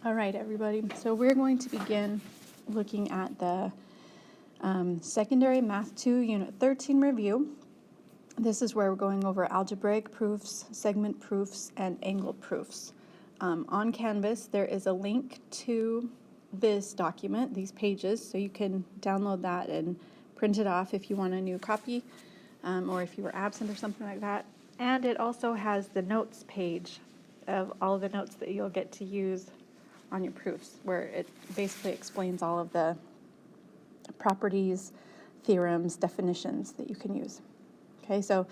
All right, everybody. So we're going to begin looking at the Secondary Math 2 Unit 13 review. This is where we're going over algebraic proofs, segment proofs, and angle proofs. On Canvas, there is a link to this document, these pages, so you can download that and print it off if you want a new copy, or if you were absent or something like that. And it also has the notes page of all of the notes that you'll get to use on your proofs, where it basically explains all of the properties, theorems, definitions that you can use. Okay, so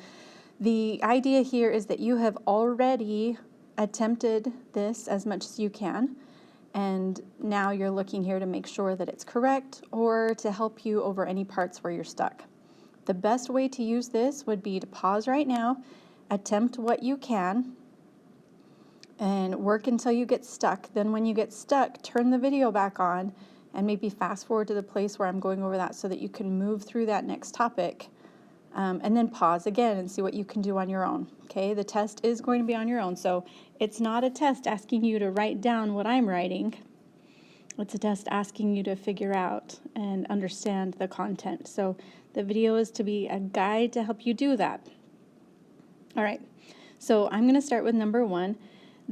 the idea here is that you have already attempted this as much as you can, and now you're looking here to make sure that it's correct or to help you over any parts where you're stuck. The best way to use this would be to pause right now, attempt what you can, and work until you get stuck. Then when you get stuck, turn the video back on and maybe fast forward to the place where I'm going over that so that you can move through that next topic, and then pause again and see what you can do on your own. Okay, the test is going to be on your own, so it's not a test asking you to write down what I'm writing. It's a test asking you to figure out and understand the content. So the video is to be a guide to help you do that. All right, so I'm going to start with number 1.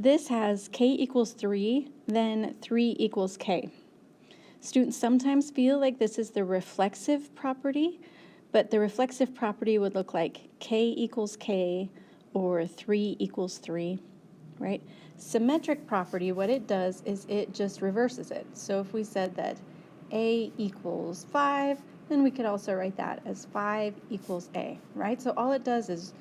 This has k equals 3, then 3 equals k. Students sometimes feel like this is the reflexive property, but the reflexive property would look like k equals k or 3 equals 3, right? Symmetric property, what it does is it just reverses it. So if we said that a equals 5, then we could also write that as 5 equals a, right? So all it does is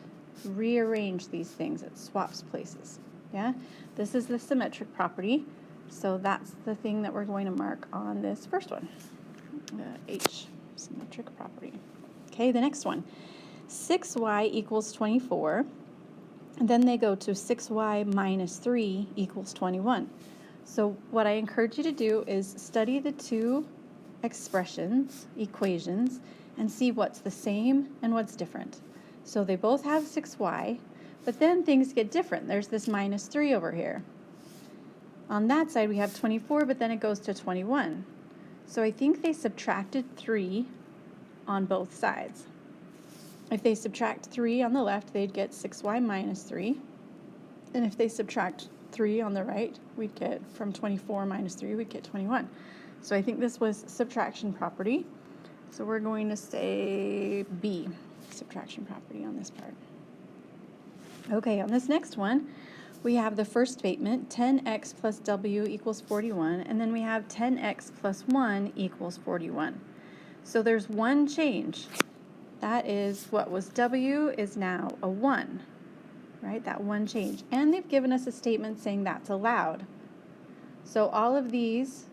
rearrange these things. It swaps places. Yeah, this is the symmetric property, so that's the thing that we're going to mark on this first one, H, symmetric property. Okay, the next one, 6y equals 24, and then they go to 6y minus 3 equals 21. So what I encourage you to do is study the two expressions, equations, and see what's the same and what's different. So they both have 6y, but then things get different. There's this minus 3 over here. On that side, we have 24, but then it goes to 21. So I think they subtracted 3 on both sides. If they subtract 3 on the left, they'd get 6y minus 3. And if they subtract 3 on the right, we'd get from 24 minus 3, we'd get 21. So I think this was subtraction property. So we're going to say B, subtraction property on this part. Okay, on this next one, we have the first statement, 10x plus w equals 41, and then we have 10x plus 1 equals 41. So there's one change. That is what was w is now a 1, right? That one change. And they've given us a statement saying that's allowed. So all of these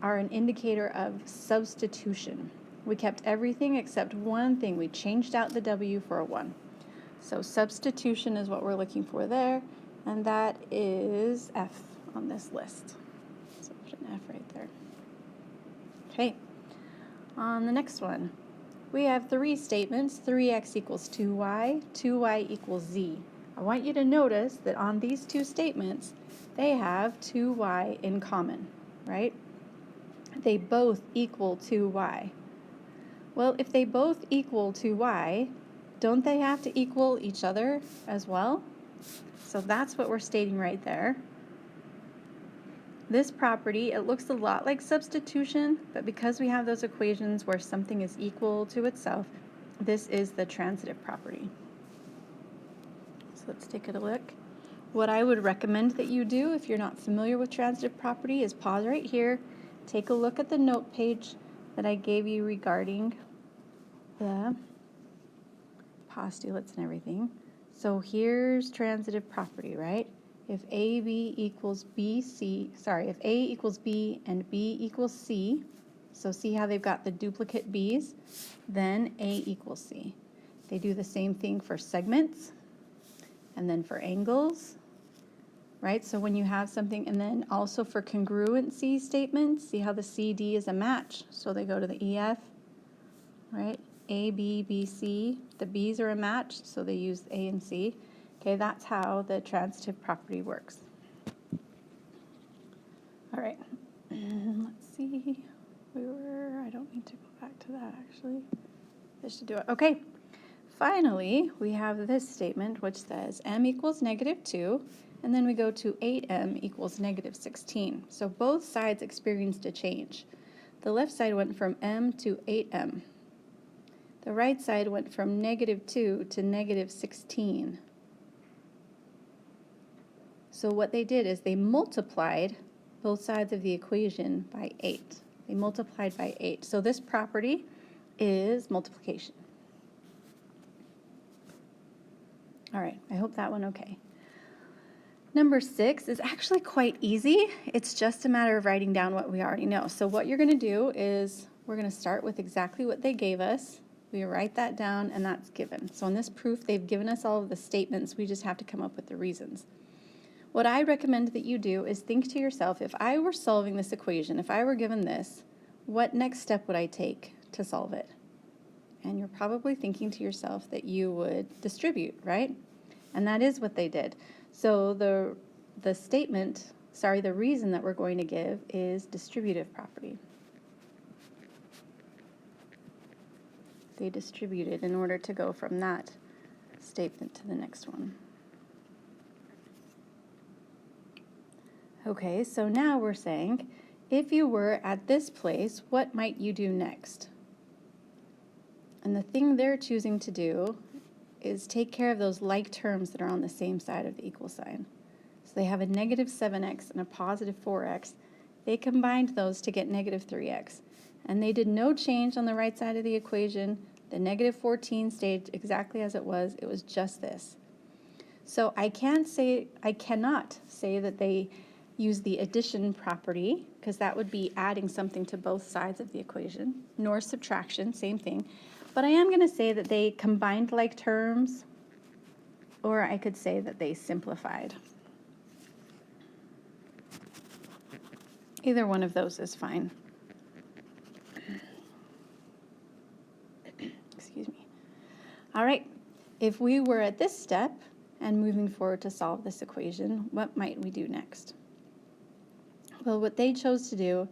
are an indicator of substitution. We kept everything except one thing. We changed out the w for a 1. So substitution is what we're looking for there, and that is F on this list. So put an F right there. Okay, on the next one, we have 3 statements, 3x equals 2y, 2y equals z. I want you to notice that on these 2 statements, they have 2y in common, right? They both equal 2y. Well, if they both equal 2y, don't they have to equal each other as well? So that's what we're stating right there. This property, it looks a lot like substitution, but because we have those equations where something is equal to itself, this is the transitive property. So let's take a look. What I would recommend that you do if you're not familiar with transitive property is pause right here, take a look at the note page that I gave you regarding the postulates and everything. So here's transitive property, right? If A equals B and B equals C, so see how they've got the duplicate B's, then A equals C. They do the same thing for segments and then for angles, right? So when you have something, and then also for congruency statements, see how the CD is a match, so they go to the EF, right? A, B, B, C. The B's are a match, so they use A and C. Okay, that's how the transitive property works. All right, let's see. I don't need to go back to that actually. This should do it. Okay, finally, we have this statement which says m equals -2, and then we go to 8m equals -16. So both sides experienced a change. The left side went from m to 8m. The right side went from -2 to -16. So what they did is they multiplied both sides of the equation by 8. They multiplied by 8. So this property is multiplication. All right, I hope that one okay. Number 6 is actually quite easy. It's just a matter of writing down what we already know. So what you're going to do is we're going to start with exactly what they gave us. We write that down, and that's given. So in this proof, they've given us all of the statements. We just have to come up with the reasons. What I recommend that you do is think to yourself, if I were solving this equation, if I were given this, what next step would I take to solve it? And you're probably thinking to yourself that you would distribute, right? And that is what they did. So the reason that we're going to give is distributive property. They distributed in order to go from that statement to the next one. Okay, so now we're saying, if you were at this place, what might you do next? And the thing they're choosing to do is take care of those like terms that are on the same side of the equal sign. So they have a -7x and a +4x. They combined those to get -3x. And they did no change on the right side of the equation. The -14 stayed exactly as it was. It was just this. So I cannot say that they use the addition property, because that would be adding something to both sides of the equation, nor subtraction, same thing. But I am going to say that they combined like terms, or I could say that they simplified. Either one of those is fine. Excuse me. All right, if we were at this step and moving forward to solve this equation, what might we do next? Well, what they chose to do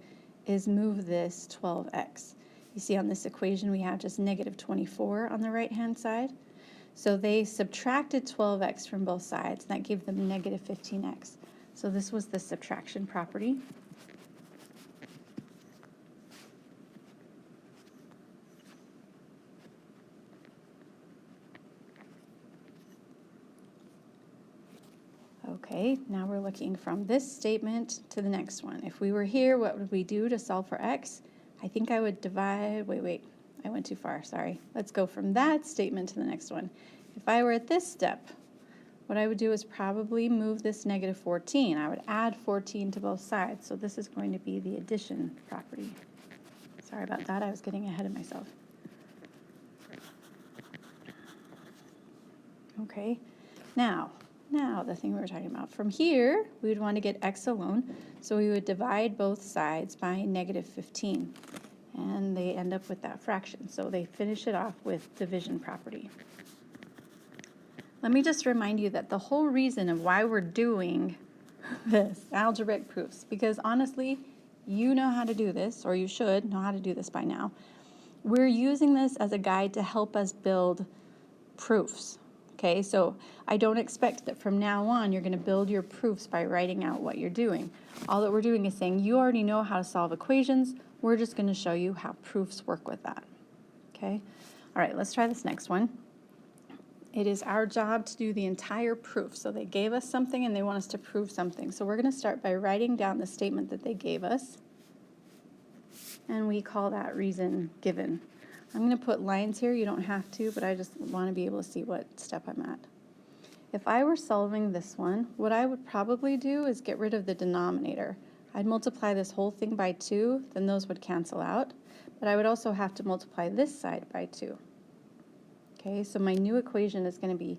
is move this 12x. You see on this equation we have just -24 on the right-hand side. So they subtracted 12x from both sides, and that gave them -15x. So this was the subtraction property. Okay, now we're looking from this statement to the next one. If we were here, what would we do to solve for x? I think I would divide, wait, I went too far, sorry. Let's go from that statement to the next one. If I were at this step, what I would do is probably move this -14. I would add 14 to both sides, so this is going to be the addition property. Sorry about that, I was getting ahead of myself. Okay, now the thing we were talking about. From here, we would want to get x alone, so we would divide both sides by -15. And they end up with that fraction, so they finish it off with division property. Let me just remind you that the whole reason of why we're doing this, algebraic proofs, because honestly, you know how to do this, or you should know how to do this by now. We're using this as a guide to help us build proofs. Okay, so I don't expect that from now on you're going to build your proofs by writing out what you're doing. All that we're doing is saying you already know how to solve equations. We're just going to show you how proofs work with that. Okay, all right, let's try this next one. It is our job to do the entire proof. So they gave us something and they want us to prove something. So we're going to start by writing down the statement that they gave us. And we call that reason given. I'm going to put lines here. You don't have to, but I just want to be able to see what step I'm at. If I were solving this one, what I would probably do is get rid of the denominator. I'd multiply this whole thing by 2, then those would cancel out. But I would also have to multiply this side by 2. Okay, so my new equation is going to be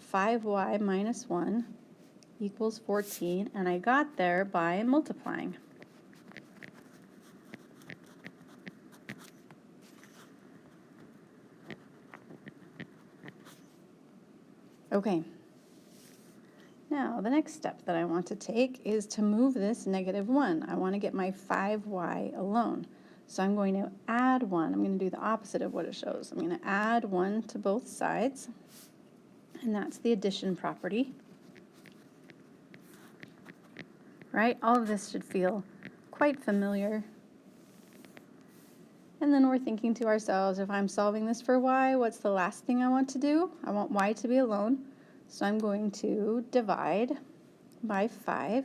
5y minus 1 equals 14, and I got there by multiplying. Okay, Now, the next step that I want to take is to move this -1. I want to get my 5y alone. So I'm going to add 1. I'm going to do the opposite of what it shows. I'm going to add 1 to both sides, and that's the addition property. Right? All of this should feel quite familiar. And then we're thinking to ourselves, if I'm solving this for y, what's the last thing I want to do? I want y to be alone. So I'm going to divide by 5.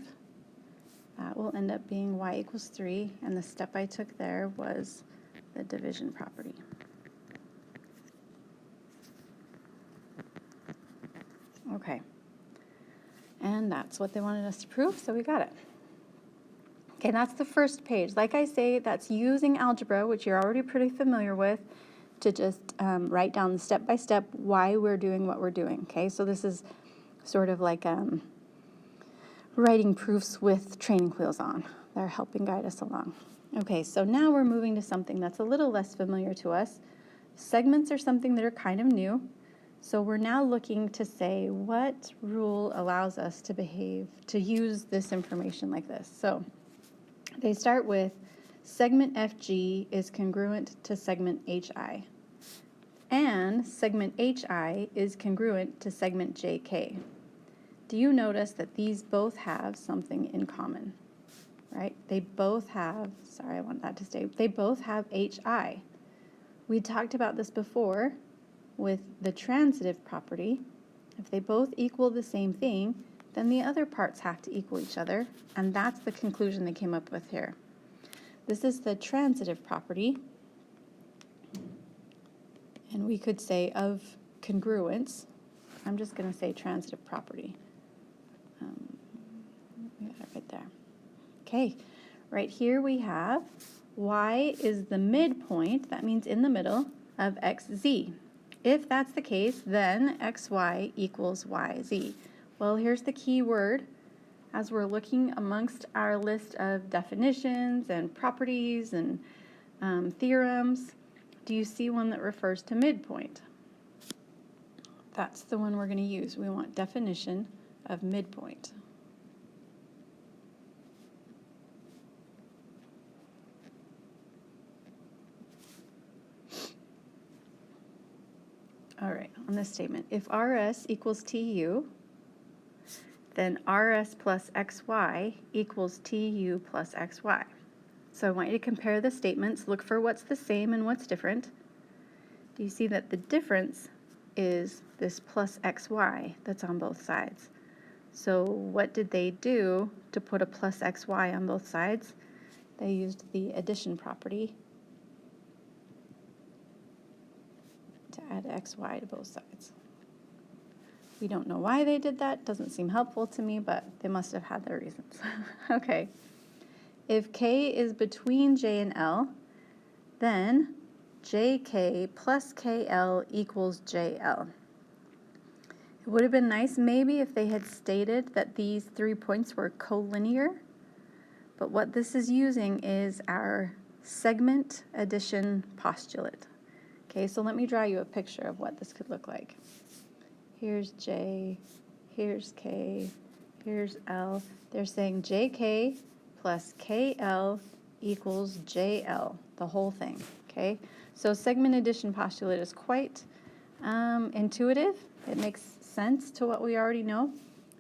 That will end up being y equals 3, and the step I took there was the division property. Okay, and that's what they wanted us to prove, so we got it. Okay, that's the first page. Like I say, that's using algebra, which you're already pretty familiar with, to just write down step by step why we're doing what we're doing. Okay, so this is sort of like writing proofs with training wheels on. They're helping guide us along. Okay, so now we're moving to something that's a little less familiar to us. Segments are something that are kind of new. So we're now looking to say what rule allows us to use this information like this. So they start with segment FG is congruent to segment HI, and segment HI is congruent to segment JK. Do you notice that these both have something in common, right? They both have, sorry, I want that to stay, they both have HI. We talked about this before with the transitive property. If they both equal the same thing, then the other parts have to equal each other, and that's the conclusion they came up with here. This is the transitive property, and we could say of congruence. I'm just going to say transitive property. We got it right there. Okay, right here we have y is the midpoint, that means in the middle, of xz. If that's the case, then xy equals yz. Well, here's the key word. As we're looking amongst our list of definitions and properties and theorems, do you see one that refers to midpoint? That's the one we're going to use. We want definition of midpoint. All right, on this statement, if RS equals TU, then RS plus XY equals TU plus XY. So I want you to compare the statements, look for what's the same and what's different. Do you see that the difference is this plus XY that's on both sides? So what did they do to put a plus XY on both sides? They used the addition property to add XY to both sides. We don't know why they did that. Doesn't seem helpful to me, but they must have had their reasons. Okay. If K is between J and L, then JK plus KL equals JL. It would have been nice maybe if they had stated that these 3 points were collinear, but what this is using is our segment addition postulate. Okay, so let me draw you a picture of what this could look like. Here's J, here's K, here's L. They're saying JK plus KL equals JL, the whole thing, okay? So segment addition postulate is quite intuitive. It makes sense to what we already know.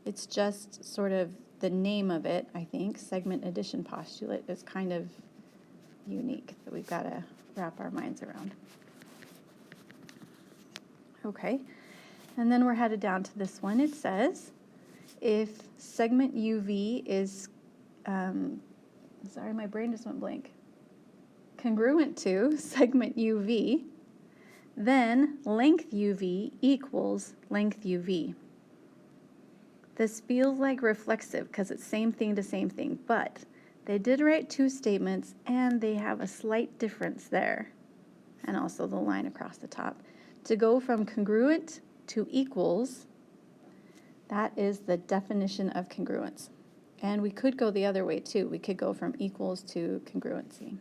It's just sort of the name of it, I think. Segment addition postulate is kind of unique that we've got to wrap our minds around. Okay, and then we're headed down to this one. It says, if segment UV is, sorry, my brain just went blank, congruent to segment UV, then length UV equals length UV. This feels like reflexive because it's same thing to same thing, but they did write two statements and they have a slight difference there, and also the line across the top. To go from congruent to equals, that is the definition of congruence. And we could go the other way too. We could go from equals to congruency.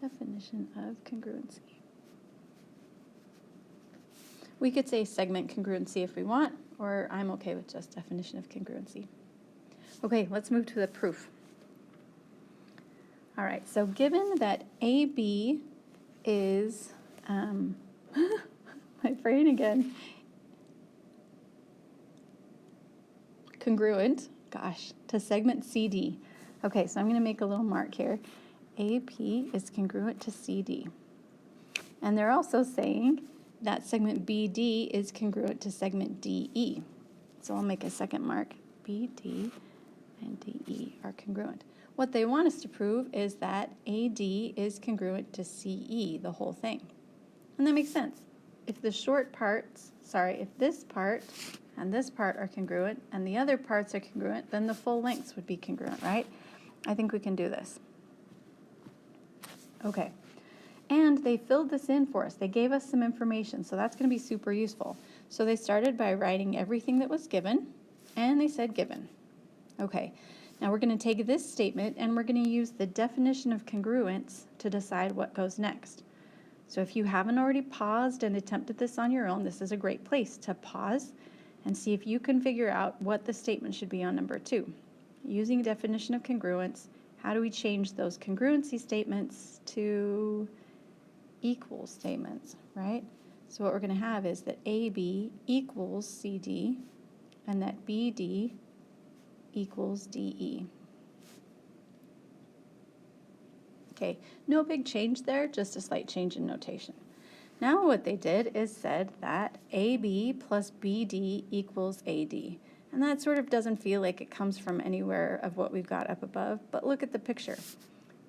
Definition of congruency. We could say segment congruency if we want, or I'm okay with just definition of congruency. Okay, let's move to the proof. All right, so given that AB is, my brain again, congruent, gosh, to segment CD. Okay, so I'm going to make a little mark here. AP is congruent to CD. And they're also saying that segment BD is congruent to segment DE. So I'll make a second mark. BD and DE are congruent. What they want us to prove is that AD is congruent to CE, the whole thing. And that makes sense. If the short parts, if this part and this part are congruent and the other parts are congruent, then the full lengths would be congruent, right? I think we can do this. Okay. And they filled this in for us. They gave us some information, so that's going to be super useful. So they started by writing everything that was given, and they said given. Okay. Now we're going to take this statement and we're going to use the definition of congruence to decide what goes next. So if you haven't already paused and attempted this on your own, this is a great place to pause and see if you can figure out what the statement should be on number 2. Using definition of congruence, how do we change those congruency statements to equal statements, right? So what we're going to have is that AB equals CD and that BD equals DE. Okay, no big change there, just a slight change in notation. Now what they did is said that AB plus BD equals AD. And that sort of doesn't feel like it comes from anywhere of what we've got up above, but look at the picture.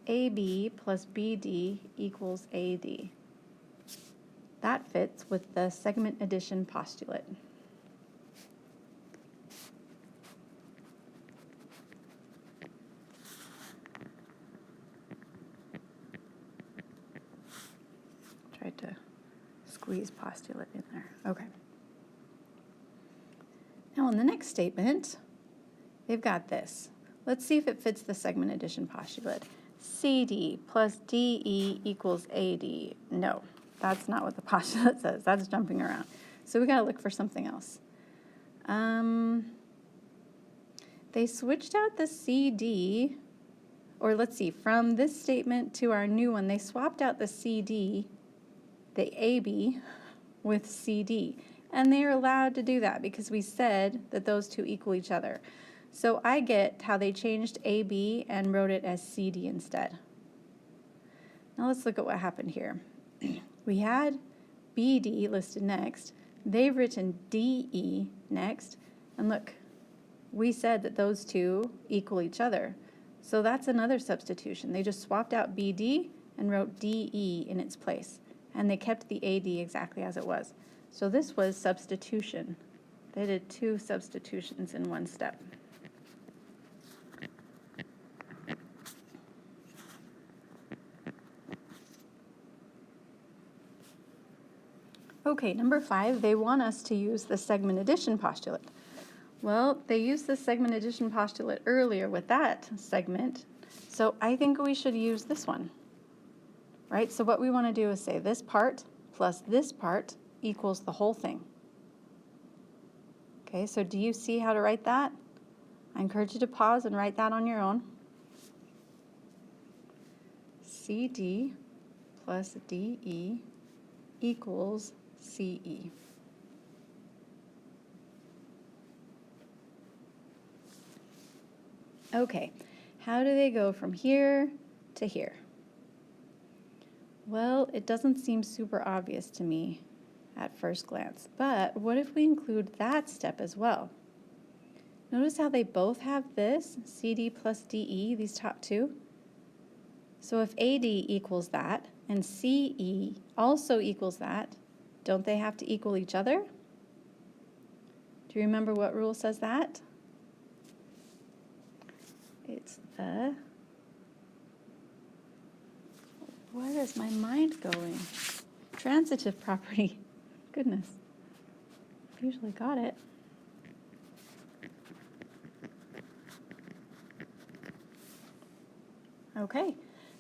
AB plus BD equals AD. That fits with the segment addition postulate. Tried to squeeze postulate in there. Okay. Now in the next statement, they've got this. Let's see if it fits the segment addition postulate. CD plus DE equals AD. No, that's not what the postulate says. That's jumping around. So we got to look for something else. They switched out the CD, or let's see, from this statement to our new one, they swapped out the CD, the AB, with CD. And they are allowed to do that because we said that those two equal each other. So I get how they changed AB and wrote it as CD instead. Now let's look at what happened here. We had BD listed next. They've written DE next. And look, we said that those two equal each other. So that's another substitution. They just swapped out BD and wrote DE in its place. And they kept the AD exactly as it was. So this was substitution. They did 2 substitutions in one step. Okay, number 5, they want us to use the segment addition postulate. Well, they used the segment addition postulate earlier with that segment, so I think we should use this one, right? So what we want to do is say this part plus this part equals the whole thing. Okay, so do you see how to write that? I encourage you to pause and write that on your own. CD plus DE equals CE. Okay, how do they go from here to here? Well, it doesn't seem super obvious to me at first glance, but what if we include that step as well? Notice how they both have this, CD plus DE, these top two. So if AD equals that and CE also equals that, don't they have to equal each other? Do you remember what rule says that? It's the, where is my mind going? Transitive property. Goodness. I've usually got it. Okay.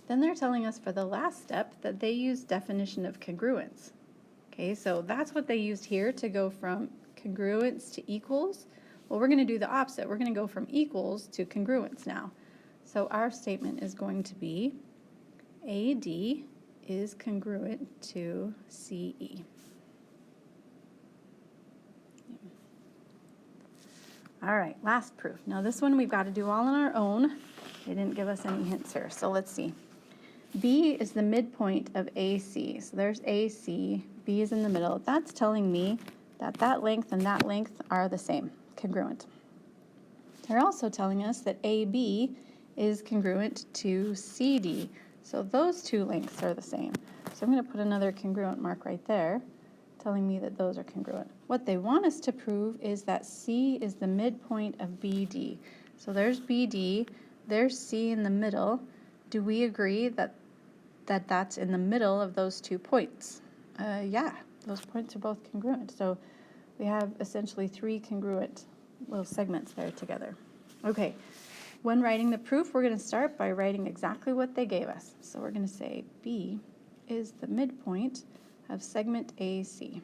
Then they're telling us for the last step that they use definition of congruence. Okay, so that's what they used here to go from congruence to equals? Well, we're going to do the opposite. We're going to go from equals to congruence now. So our statement is going to be AD is congruent to CE. All right, last proof. Now this one we've got to do all on our own. They didn't give us any hints here, so let's see. B is the midpoint of AC. So there's AC, B is in the middle. That's telling me that that length and that length are the same, congruent. They're also telling us that AB is congruent to CD. So those two lengths are the same. So I'm going to put another congruent mark right there, telling me that those are congruent. What they want us to prove is that C is the midpoint of BD. So there's BD, there's C in the middle. Do we agree that that's in the middle of those 2 points? Yeah, those points are both congruent. So we have essentially 3 congruent little segments there together. Okay, when writing the proof, we're going to start by writing exactly what they gave us. So we're going to say B is the midpoint of segment AC.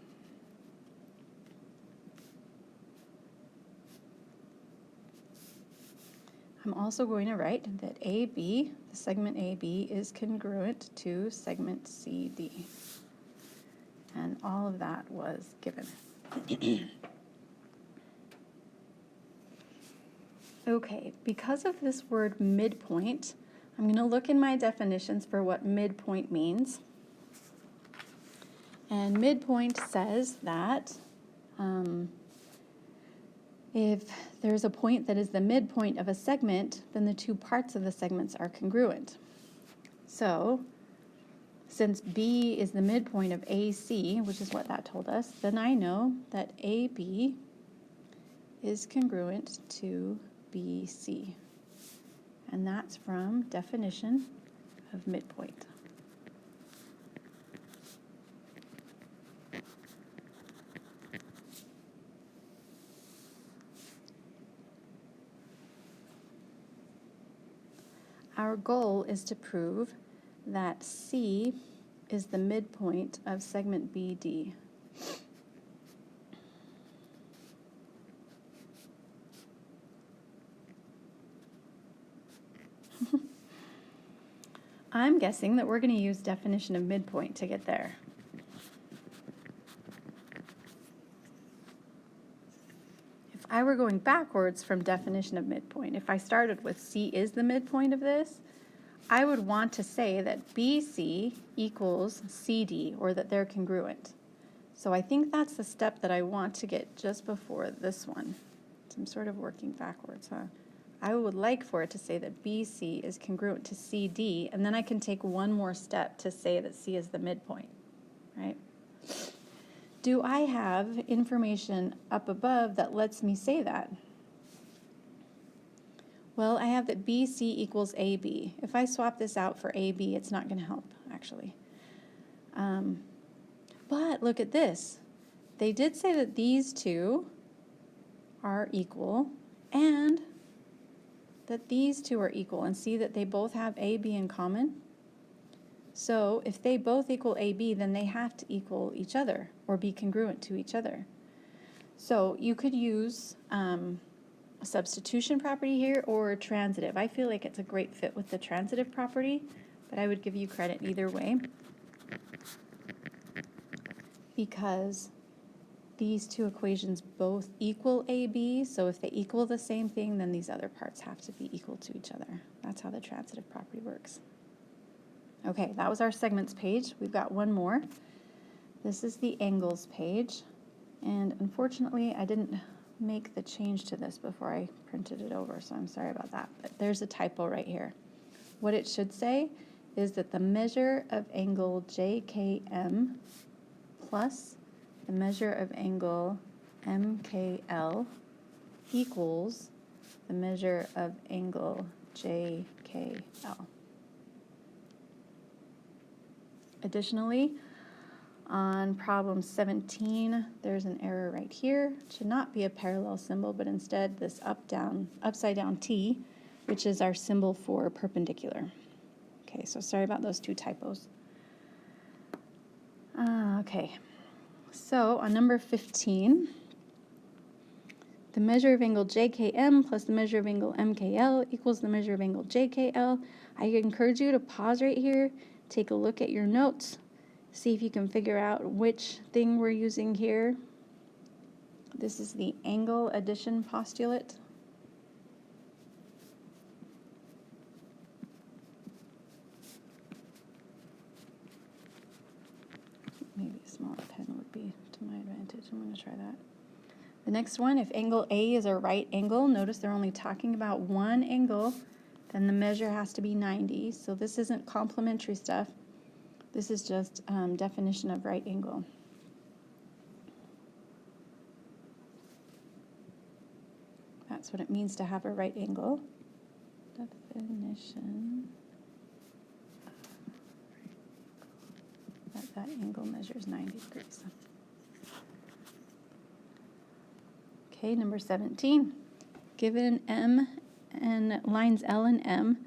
I'm also going to write that AB, the segment AB, is congruent to segment CD. And all of that was given. Okay, because of this word midpoint, I'm going to look in my definitions for what midpoint means. And midpoint says that if there's a point that is the midpoint of a segment, then the 2 parts of the segments are congruent. So, since B is the midpoint of AC, which is what that told us, then I know that AB is congruent to BC. And that's from definition of midpoint. Our goal is to prove that C is the midpoint of segment BD. I'm guessing that we're going to use definition of midpoint to get there. If I were going backwards from definition of midpoint, if I started with C is the midpoint of this, I would want to say that BC equals CD, or that they're congruent. So I think that's the step that I want to get just before this one. So I'm sort of working backwards, huh? I would like for it to say that BC is congruent to CD, and then I can take one more step to say that C is the midpoint, right? Do I have information up above that lets me say that? Well, I have that BC equals AB. If I swap this out for AB, it's not going to help, actually. But look at this. They did say that these two are equal, and that these two are equal, and see that they both have AB in common. So if they both equal AB, then they have to equal each other or be congruent to each other. So you could use a substitution property here or transitive. I feel like it's a great fit with the transitive property, but I would give you credit either way because these two equations both equal AB, so if they equal the same thing, then these other parts have to be equal to each other. That's how the transitive property works. Okay, that was our segments page. We've got one more. This is the angles page, and unfortunately I didn't make the change to this before I printed it over, so I'm sorry about that, but there's a typo right here. What it should say is that the measure of angle JKM plus the measure of angle MKL equals the measure of angle JKL. Additionally, on problem 17, there's an error right here. It should not be a parallel symbol, but instead this upside down T, which is our symbol for perpendicular. Okay, so sorry about those two typos. Okay. So on number 15, the measure of angle JKM plus the measure of angle MKL equals the measure of angle JKL. I encourage you to pause right here, take a look at your notes, see if you can figure out which thing we're using here. This is the angle addition postulate. Maybe a smaller pen would be to my advantage. I'm going to try that. The next one, if angle A is a right angle, notice they're only talking about one angle, then the measure has to be 90. So this isn't complementary stuff. This is just definition of right angle. That's what it means to have a right angle. Definition. That angle measures 90 degrees. Okay, number 17. Given M and lines L and M,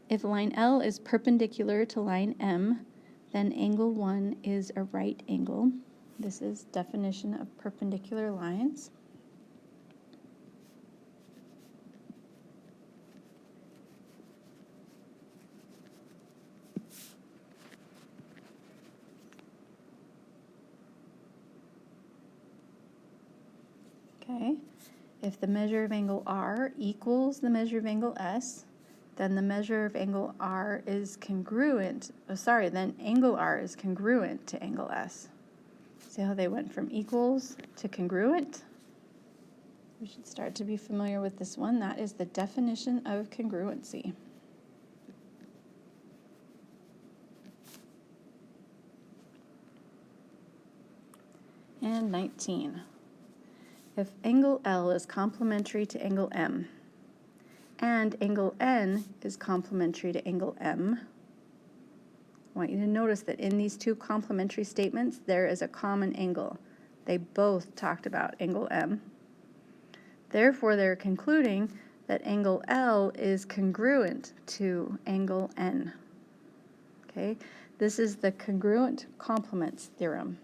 if line L is perpendicular to line M, then angle 1 is a right angle. This is definition of perpendicular lines. Okay, if the measure of angle R equals the measure of angle S, then the measure of angle R is congruent, then angle R is congruent to angle S. See how they went from equals to congruent? We should start to be familiar with this one. That is the definition of congruency. And 19. If angle L is complementary to angle M, and angle N is complementary to angle M, I want you to notice that in these two complementary statements, there is a common angle. They both talked about angle M. Therefore, they're concluding that angle L is congruent to angle N. Okay, this is the congruent complements theorem.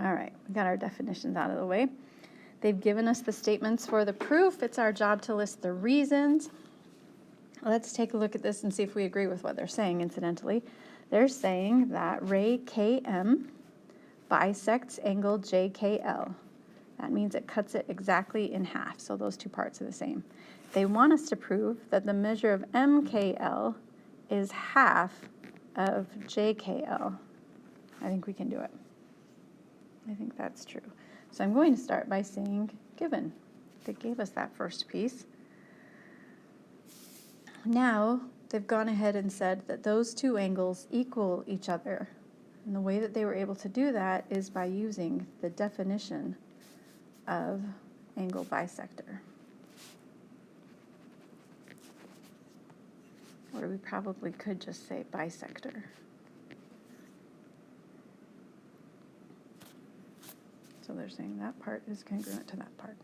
All right, we got our definitions out of the way. They've given us the statements for the proof. It's our job to list the reasons. Let's take a look at this and see if we agree with what they're saying, incidentally. They're saying that ray KM bisects angle JKL. That means it cuts it exactly in half, so those two parts are the same. They want us to prove that the measure of MKL is half of JKL. I think we can do it. I think that's true. So I'm going to start by saying given. They gave us that first piece. Now they've gone ahead and said that those two angles equal each other. And the way that they were able to do that is by using the definition of angle bisector. Or we probably could just say bisector. So they're saying that part is congruent to that part,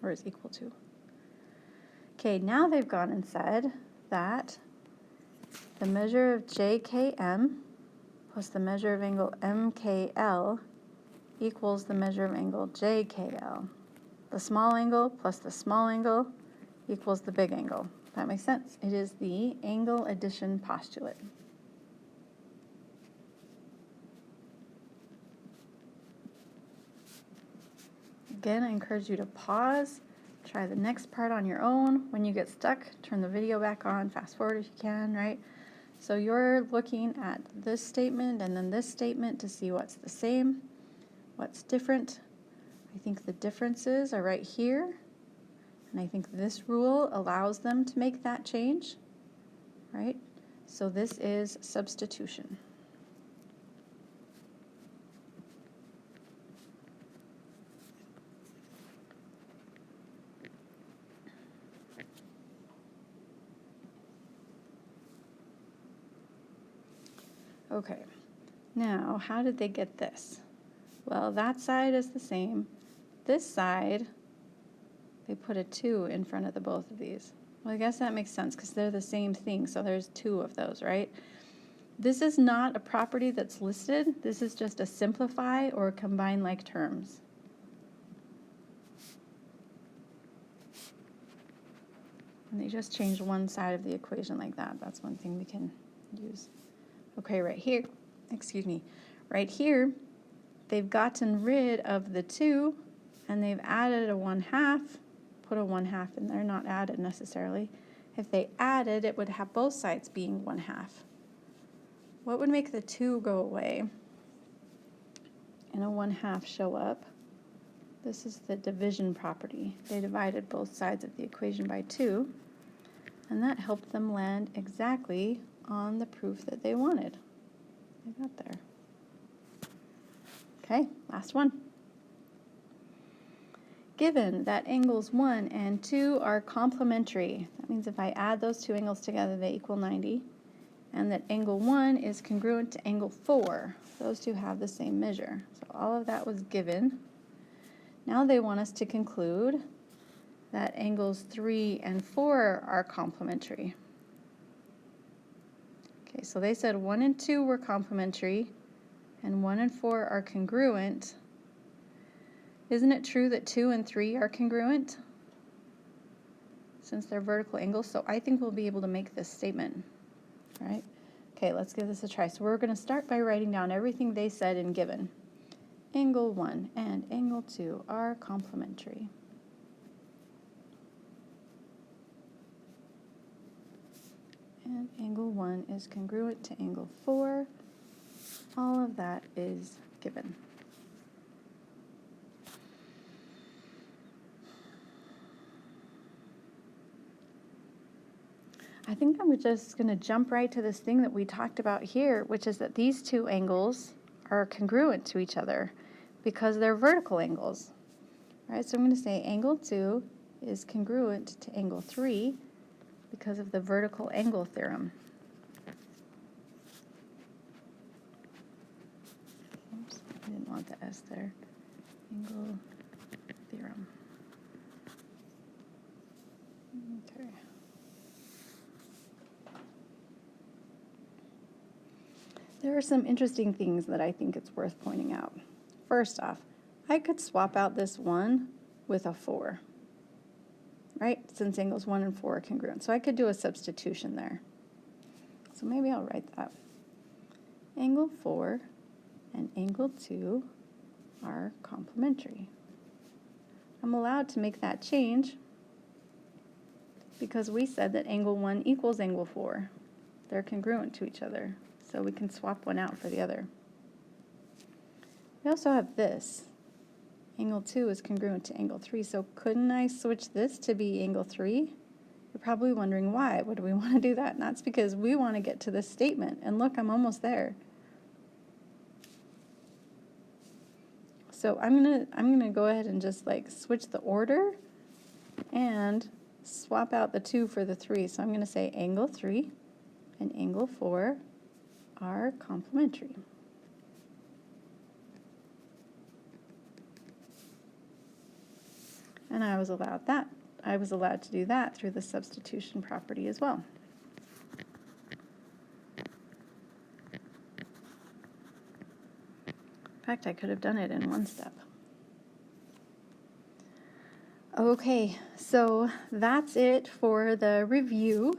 or is equal to. Okay, now they've gone and said that the measure of JKM plus the measure of angle MKL equals the measure of angle JKL. The small angle plus the small angle equals the big angle. That makes sense. It is the angle addition postulate. Again, I encourage you to pause, try the next part on your own. When you get stuck, turn the video back on, fast forward if you can, right? So you're looking at this statement and then this statement to see what's the same, what's different. I think the differences are right here, and I think this rule allows them to make that change, right? So this is substitution. Okay, now how did they get this? Well, that side is the same. This side, they put a 2 in front of the both of these. Well, I guess that makes sense because they're the same thing, so there's 2 of those, right? This is not a property that's listed. This is just a simplify or combine like terms. And they just changed one side of the equation like that. That's one thing we can use. Okay, right here, right here, they've gotten rid of the 2, and they've added a 1/2, put a 1/2 in there, not added necessarily. If they added, it would have both sides being 1/2. What would make the 2 go away and a 1/2 show up? This is the division property. They divided both sides of the equation by 2, and that helped them land exactly on the proof that they wanted. They got there. Okay, last one. Given that angles 1 and 2 are complementary, that means if I add those two angles together, they equal 90, and that angle 1 is congruent to angle 4. Those two have the same measure. So all of that was given. Now they want us to conclude that angles 3 and 4 are complementary. Okay, so they said 1 and 2 were complementary, and 1 and 4 are congruent. Isn't it true that 2 and 3 are congruent since they're vertical angles? So I think we'll be able to make this statement, right? Okay, let's give this a try. So we're going to start by writing down everything they said in given. Angle 1 and angle 2 are complementary. And angle 1 is congruent to angle 4. All of that is given. I think I'm just going to jump right to this thing that we talked about here, which is that these two angles are congruent to each other because they're vertical angles. Right? So I'm going to say angle 2 is congruent to angle 3 because of the vertical angle theorem. Oops, I didn't want the S there. Angle theorem. Okay. There are some interesting things that I think it's worth pointing out. First off, I could swap out this 1 with a 4, right? Since angles 1 and 4 are congruent. So I could do a substitution there. So maybe I'll write that. Angle 4 and angle 2 are complementary. I'm allowed to make that change because we said that angle 1 equals angle 4. They're congruent to each other. So we can swap one out for the other. We also have this. Angle 2 is congruent to angle 3, so couldn't I switch this to be angle 3? You're probably wondering why. Why do we want to do that? And that's because we want to get to this statement. And look, I'm almost there. So I'm gonna go ahead and just like switch the order and swap out the 2 for the 3. So I'm going to say angle 3 and angle 4 are complementary. And I was allowed that. I was allowed to do that through the substitution property as well. In fact, I could have done it in one step. Okay, so that's it for the review.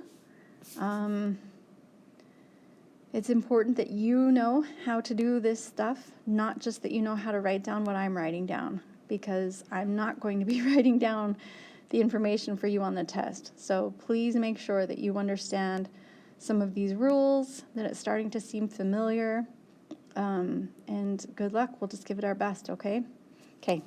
It's important that you know how to do this stuff, not just that you know how to write down what I'm writing down, because I'm not going to be writing down the information for you on the test. So please make sure that you understand some of these rules, that it's starting to seem familiar, and good luck. We'll just give it our best, okay? Okay.